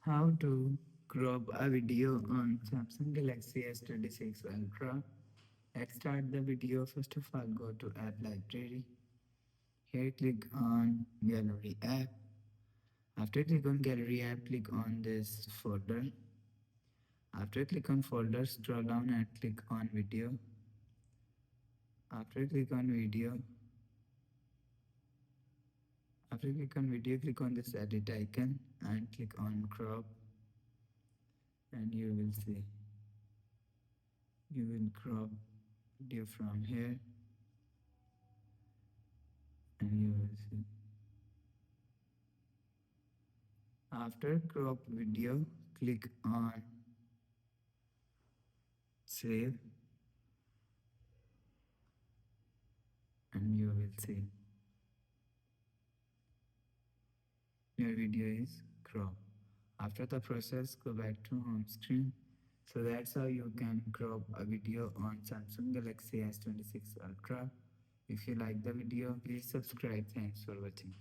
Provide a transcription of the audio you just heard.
How to crop a video on Samsung Galaxy S26 Ultra. Let's start the video. First of all, go to App Library. Here, click on Gallery app. After click on Gallery app, click on this folder. After click on folder, scroll down and click on video. After click on video, after click on video, click on this edit icon and click on crop, and you will see you will crop video from here, and you will see. After crop video, click on save, and you will see your video is cropped. After the process, go back to home screen. So that's how you can crop a video on Samsung Galaxy S26 Ultra. If you like the video, please subscribe. Thanks for watching.